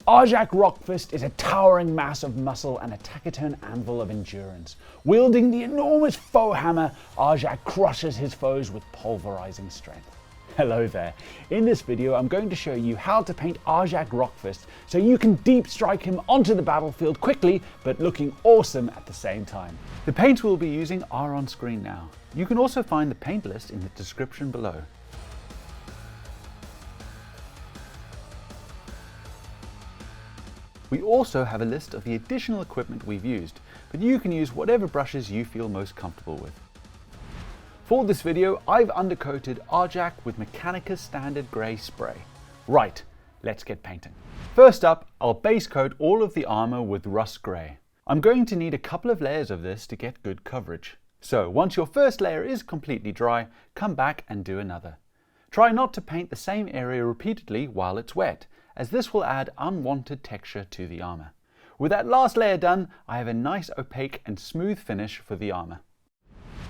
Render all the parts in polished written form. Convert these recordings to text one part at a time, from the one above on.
Arjak Rockfist is a towering mass of muscle and a taciturn anvil of endurance. Wielding the enormous foe hammer, Arjak crushes his foes with pulverizing strength. Hello there. In this video I'm going to show you how to paint Arjak Rockfist so you can deep strike him onto the battlefield quickly but looking awesome at the same time. The paints we'll be using are on screen now. You can also find the paint list in the description below. We also have a list of the additional equipment we've used, but you can use whatever brushes you feel most comfortable with. For this video, I've undercoated Arjak with Mechanicus Standard Grey Spray. Right, let's get painting. First up, I'll base coat all of the armor with Rust Grey. I'm going to need a couple of layers of this to get good coverage. So once your first layer is completely dry, come back and do another. Try not to paint the same area repeatedly while it's wet, as this will add unwanted texture to the armor. With that last layer done, I have a nice opaque and smooth finish for the armor.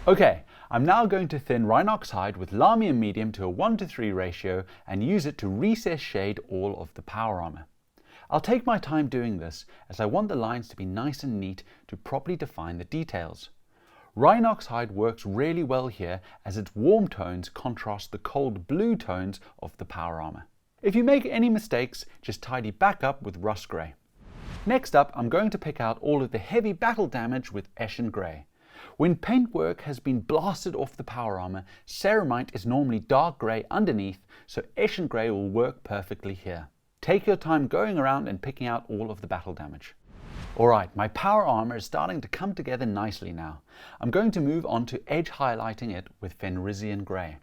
Okay, I'm now going to thin Rhinox hide with Lahmium Medium to a 1:3 ratio and use it to recess shade all of the power armor. I'll take my time doing this as I want the lines to be nice and neat to properly define the details. Rhinox hide works really well here as its warm tones contrast the cold blue tones of the power armor. If you make any mistakes, just tidy back up with Rust Grey. Next up, I'm going to pick out all of the heavy battle damage with Eshin Grey. When paintwork has been blasted off the power armor, Ceramite is normally dark grey underneath, so Eshin Grey will work perfectly here. Take your time going around and picking out all of the battle damage. Alright, my power armor is starting to come together nicely now. I'm going to move on to edge highlighting it with Fenrisian Grey.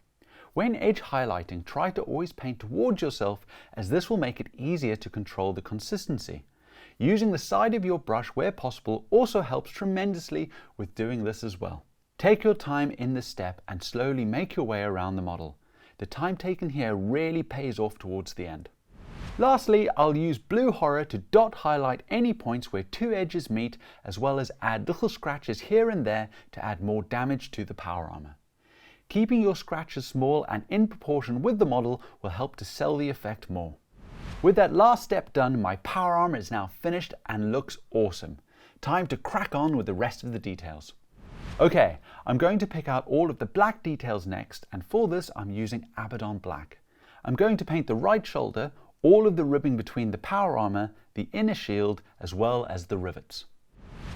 When edge highlighting, try to always paint towards yourself as this will make it easier to control the consistency. Using the side of your brush where possible also helps tremendously with doing this as well. Take your time in this step and slowly make your way around the model. The time taken here really pays off towards the end. Lastly, I'll use Blue Horror to dot highlight any points where two edges meet, as well as add little scratches here and there to add more damage to the power armor. Keeping your scratches small and in proportion with the model will help to sell the effect more. With that last step done, my power armor is now finished and looks awesome. Time to crack on with the rest of the details. Okay, I'm going to pick out all of the black details next, and for this I'm using Abaddon Black. I'm going to paint the right shoulder, all of the ribbing between the power armor, the inner shield, as well as the rivets.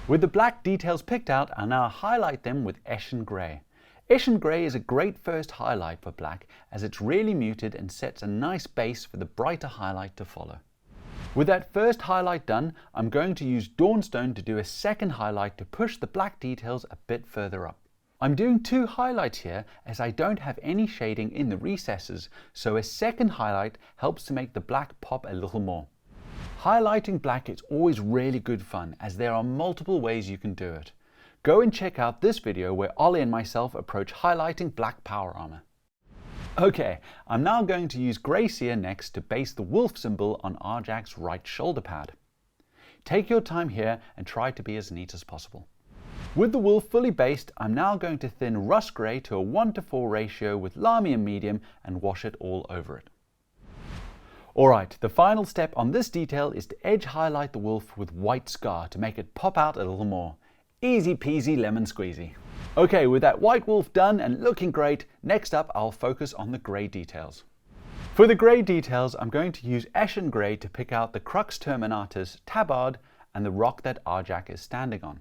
With the black details picked out, I'll now highlight them with Eshin Grey. Eshin Grey is a great first highlight for black as it's really muted and sets a nice base for the brighter highlight to follow. With that first highlight done, I'm going to use Dawnstone to do a second highlight to push the black details a bit further up. I'm doing two highlights here as I don't have any shading in the recesses, so a second highlight helps to make the black pop a little more. Highlighting black is always really good fun as there are multiple ways you can do it. Go and check out this video where Ollie and myself approach highlighting black power armor. Okay, I'm now going to use Grey Seer next to base the wolf symbol on Arjak's right shoulder pad. Take your time here and try to be as neat as possible. With the wolf fully based, I'm now going to thin Rust Grey to a 1:4 ratio with Lahmium Medium and wash it all over it. Alright, the final step on this detail is to edge highlight the wolf with White Scar to make it pop out a little more. Easy peasy lemon squeezy. Okay, with that white wolf done and looking great, next up I'll focus on the grey details. For the grey details, I'm going to use Eshin Grey to pick out the Crux Terminatus, tabard, and the rock that Arjak is standing on.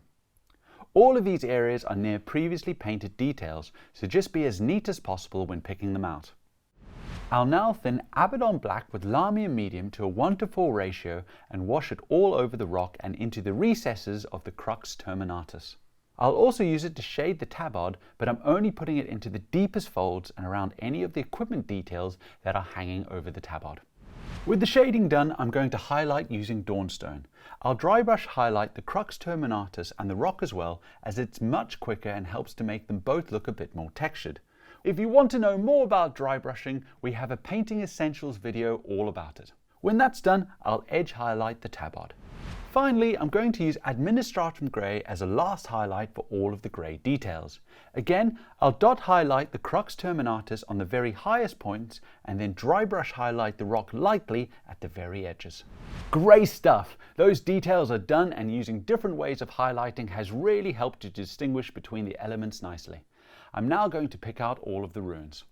All of these areas are near previously painted details, so just be as neat as possible when picking them out. I'll now thin Abaddon Black with Lahmium Medium to a 1:4 ratio and wash it all over the rock and into the recesses of the Crux Terminatus. I'll also use it to shade the tabard, but I'm only putting it into the deepest folds and around any of the equipment details that are hanging over the tabard. With the shading done, I'm going to highlight using Dawnstone. I'll dry brush highlight the Crux Terminatus and the rock as well, as it's much quicker and helps to make them both look a bit more textured. If you want to know more about dry brushing, we have a Painting Essentials video all about it. When that's done, I'll edge highlight the tabard. Finally, I'm going to use Administratum Grey as a last highlight for all of the grey details. Again, I'll dot highlight the crux terminatus on the very highest points and then dry brush highlight the rock lightly at the very edges. Great stuff! Those details are done, and using different ways of highlighting has really helped to distinguish between the elements nicely. I'm now going to pick out all of the runes.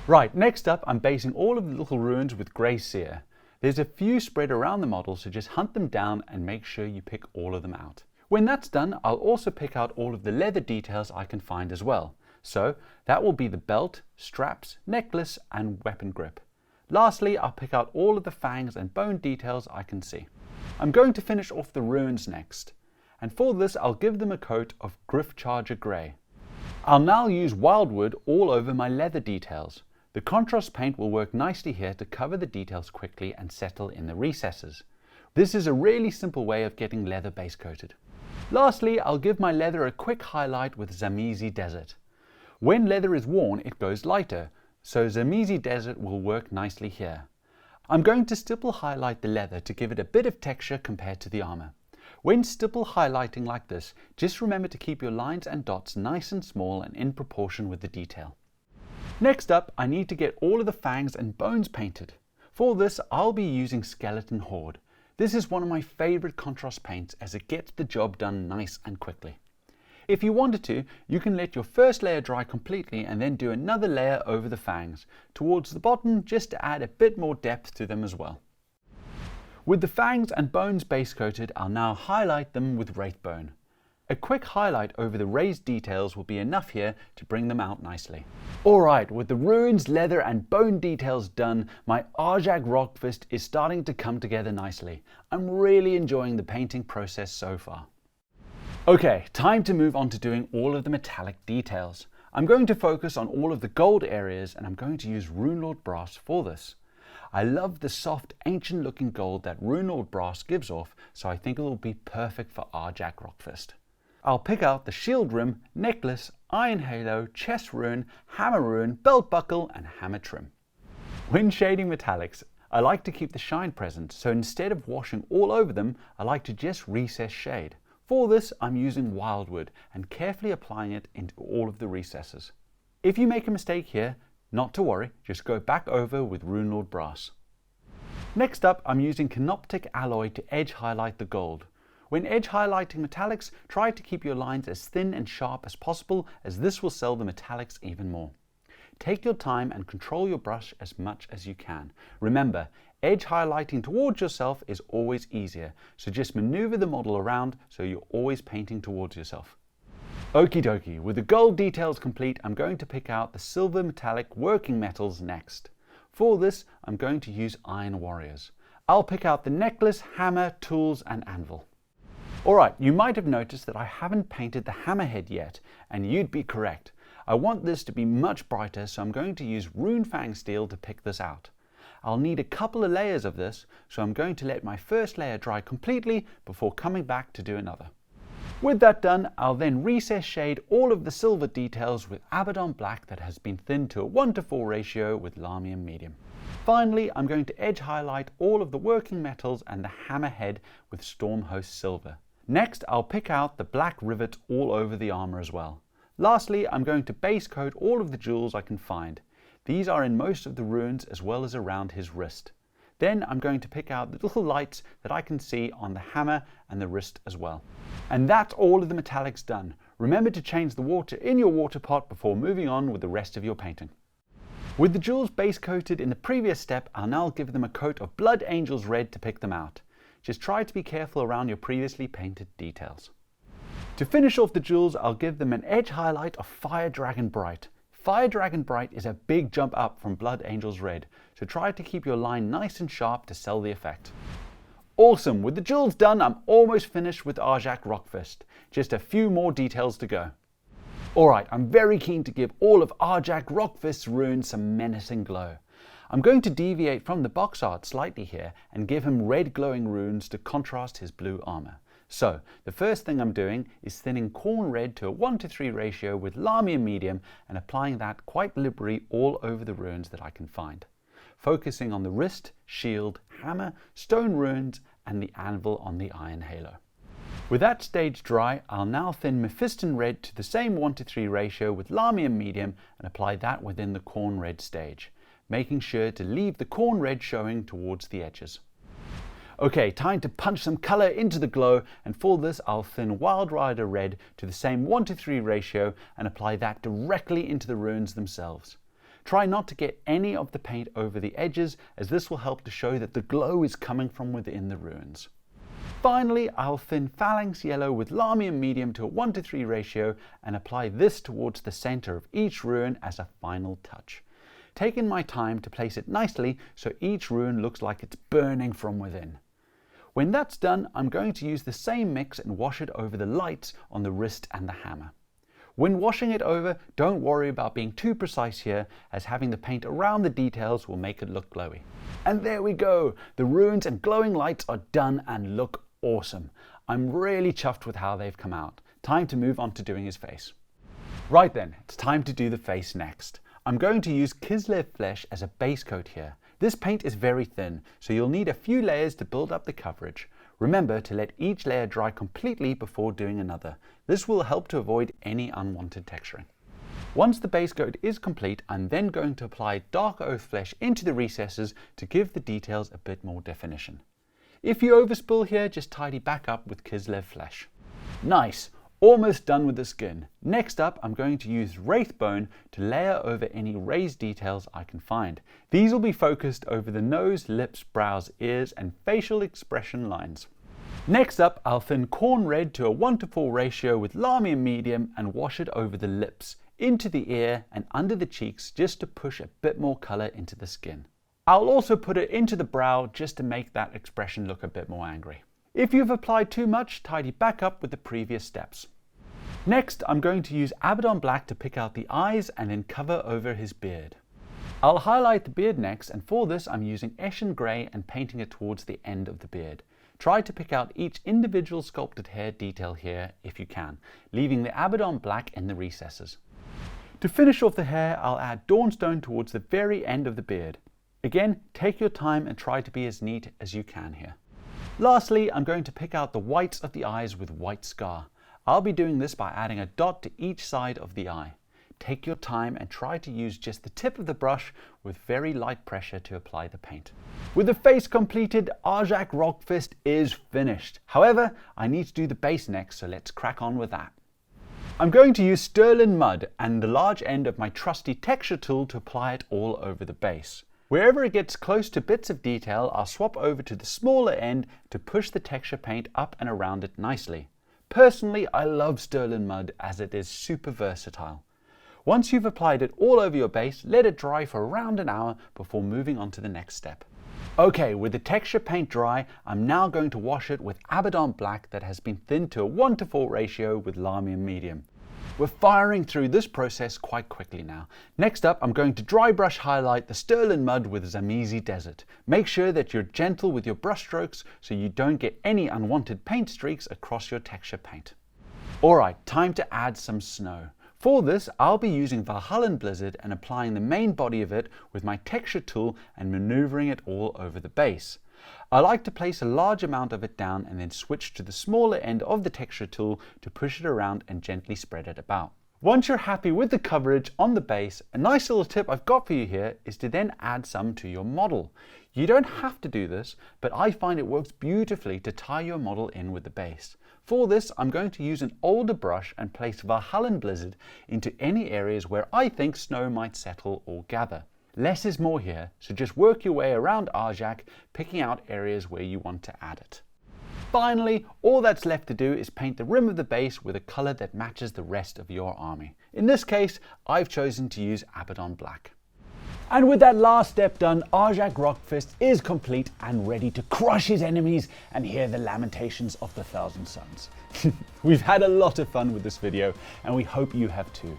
Right, next up I'm basing all of the little runes with grey cere. There's a few spread around the model, so just hunt them down and make sure you pick all of them out. When that's done, I'll also pick out all of the leather details I can find as well. So that will be the belt, straps, necklace and weapon grip. Lastly, I'll pick out all of the fangs and bone details I can see. I'm going to finish off the runes next, and for this I'll give them a coat of Gryph-Charger Grey. I'll now use Wildwood all over my leather details. The contrast paint will work nicely here to cover the details quickly and settle in the recesses. This is a really simple way of getting leather base coated. Lastly, I'll give my leather a quick highlight with Zamizi Desert. When leather is worn, it goes lighter, so Zamizi Desert will work nicely here. I'm going to stipple highlight the leather to give it a bit of texture compared to the armor. When stipple highlighting like this, just remember to keep your lines and dots nice and small and in proportion with the detail. Next up, I need to get all of the fangs and bones painted. For this, I'll be using Skeleton Horde. This is one of my favorite contrast paints as it gets the job done nice and quickly. If you wanted to, you can let your first layer dry completely and then do another layer over the fangs, towards the bottom, just to add a bit more depth to them as well. With the fangs and bones base coated, I'll now highlight them with Wraithbone. A quick highlight over the raised details will be enough here to bring them out nicely. Alright, with the runes, leather and bone details done, my Arjak Rockfist is starting to come together nicely. I'm really enjoying the painting process so far. Okay, time to move on to doing all of the metallic details. I'm going to focus on all of the gold areas, and I'm going to use Runelord Brass for this. I love the soft, ancient looking gold that Runelord Brass gives off, so I think it will be perfect for Arjak Rockfist. I'll pick out the shield rim, necklace, iron halo, chest rune, hammer rune, belt buckle and hammer trim. When shading metallics, I like to keep the shine present, so instead of washing all over them, I like to just recess shade. For this, I'm using Wildwood and carefully applying it into all of the recesses. If you make a mistake here, not to worry, just go back over with Runelord Brass. Next up, I'm using Canoptek Alloy to edge highlight the gold. When edge highlighting metallics, try to keep your lines as thin and sharp as possible, as this will sell the metallics even more. Take your time and control your brush as much as you can. Remember, edge highlighting towards yourself is always easier, so just maneuver the model around so you're always painting towards yourself. Okie dokie, with the gold details complete, I'm going to pick out the silver metallic working metals next. For this, I'm going to use Iron Warriors. I'll pick out the necklace, hammer, tools and anvil. Alright, you might have noticed that I haven't painted the hammerhead yet, and you'd be correct. I want this to be much brighter, so I'm going to use Runefang Steel to pick this out. I'll need a couple of layers of this, so I'm going to let my first layer dry completely before coming back to do another. With that done, I'll then recess shade all of the silver details with Abaddon Black that has been thinned to a 1:4 ratio with Lahmian Medium. Finally, I'm going to edge highlight all of the working metals and the hammerhead with Stormhost Silver. Next, I'll pick out the black rivets all over the armor as well. Lastly, I'm going to base coat all of the jewels I can find. These are in most of the runes as well as around his wrist. Then I'm going to pick out the little lights that I can see on the hammer and the wrist as well. And that's all of the metallics done. Remember to change the water in your water pot before moving on with the rest of your painting. With the jewels base coated in the previous step, I'll now give them a coat of Blood Angels Red to pick them out. Just try to be careful around your previously painted details. To finish off the jewels, I'll give them an edge highlight of Fire Dragon Bright. Fire Dragon Bright is a big jump up from Blood Angels Red, so try to keep your line nice and sharp to sell the effect. Awesome, with the jewels done, I'm almost finished with Arjak Rockfist. Just a few more details to go. Alright, I'm very keen to give all of Arjak Rockfist's runes some menacing glow. I'm going to deviate from the box art slightly here and give him red glowing runes to contrast his blue armor. So, the first thing I'm doing is thinning Khorne Red to a 1:3 ratio with Lahmian Medium and applying that quite liberally all over the runes that I can find. Focusing on the wrist, shield, hammer, stone runes and the anvil on the iron halo. With that stage dry, I'll now thin Mephiston Red to the same 1:3 ratio with Lahmian Medium and apply that within the Khorne Red stage, making sure to leave the Khorne Red showing towards the edges. Okay, time to punch some colour into the glow, and for this I'll thin Wild Rider Red to the same 1:3 ratio and apply that directly into the runes themselves. Try not to get any of the paint over the edges, as this will help to show that the glow is coming from within the runes. Finally, I'll thin Phalanx Yellow with Lahmian Medium to a 1:3 ratio and apply this towards the centre of each rune as a final touch. Taking my time to place it nicely so each rune looks like it's burning from within. When that's done, I'm going to use the same mix and wash it over the lights on the wrist and the hammer. When washing it over, don't worry about being too precise here, as having the paint around the details will make it look glowy. And there we go! The runes and glowing lights are done and look awesome. I'm really chuffed with how they've come out. Time to move on to doing his face. Right then, it's time to do the face next. I'm going to use Kislev Flesh as a base coat here. This paint is very thin, so you'll need a few layers to build up the coverage. Remember to let each layer dry completely before doing another. This will help to avoid any unwanted texturing. Once the base coat is complete, I'm then going to apply Dark Oath Flesh into the recesses to give the details a bit more definition. If you overspill here, just tidy back up with Kislev Flesh. Nice! Almost done with the skin. Next up, I'm going to use Wraithbone to layer over any raised details I can find. These will be focused over the nose, lips, brows, ears, and facial expression lines. Next up, I'll thin Khorne Red to a 1:4 ratio with Lahmian Medium and wash it over the lips, into the ear, and under the cheeks just to push a bit more colour into the skin. I'll also put it into the brow just to make that expression look a bit more angry. If you've applied too much, tidy back up with the previous steps. Next, I'm going to use Abaddon Black to pick out the eyes and then cover over his beard. I'll highlight the beard next, and for this I'm using Eshin Grey and painting it towards the end of the beard. Try to pick out each individual sculpted hair detail here if you can, leaving the Abaddon Black in the recesses. To finish off the hair, I'll add Dawnstone towards the very end of the beard. Again, take your time and try to be as neat as you can here. Lastly, I'm going to pick out the whites of the eyes with White Scar. I'll be doing this by adding a dot to each side of the eye. Take your time and try to use just the tip of the brush with very light pressure to apply the paint. With the face completed, Arjak Rockfist is finished. However, I need to do the base next, so let's crack on with that. I'm going to use Sterling Mud and the large end of my trusty texture tool to apply it all over the base. Wherever it gets close to bits of detail, I'll swap over to the smaller end to push the texture paint up and around it nicely. Personally, I love Sterling Mud as it is super versatile. Once you've applied it all over your base, let it dry for around an hour before moving on to the next step. Okay, with the texture paint dry, I'm now going to wash it with Abaddon Black that has been thinned to a 1:4 ratio with Lahmian Medium. We're firing through this process quite quickly now. Next up, I'm going to dry brush highlight the Sterling Mud with Zamizi Desert. Make sure that you're gentle with your brush strokes so you don't get any unwanted paint streaks across your texture paint. Alright, time to add some snow. For this, I'll be using Valhallan Blizzard and applying the main body of it with my texture tool and maneuvering it all over the base. I like to place a large amount of it down and then switch to the smaller end of the texture tool to push it around and gently spread it about. Once you're happy with the coverage on the base, a nice little tip I've got for you here is to then add some to your model. You don't have to do this, but I find it works beautifully to tie your model in with the base. For this, I'm going to use an older brush and place Valhallan Blizzard into any areas where I think snow might settle or gather. Less is more here, so just work your way around Arjak, picking out areas where you want to add it. Finally, all that's left to do is paint the rim of the base with a colour that matches the rest of your army. In this case, I've chosen to use Abaddon Black. And with that last step done, Arjak Rockfist is complete and ready to crush his enemies and hear the lamentations of the Thousand Suns. We've had a lot of fun with this video, and we hope you have too.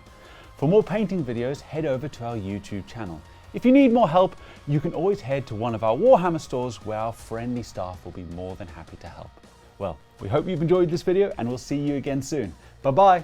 For more painting videos, head over to our YouTube channel. If you need more help, you can always head to one of our Warhammer stores where our friendly staff will be more than happy to help. Well, we hope you've enjoyed this video and we'll see you again soon. Bye bye!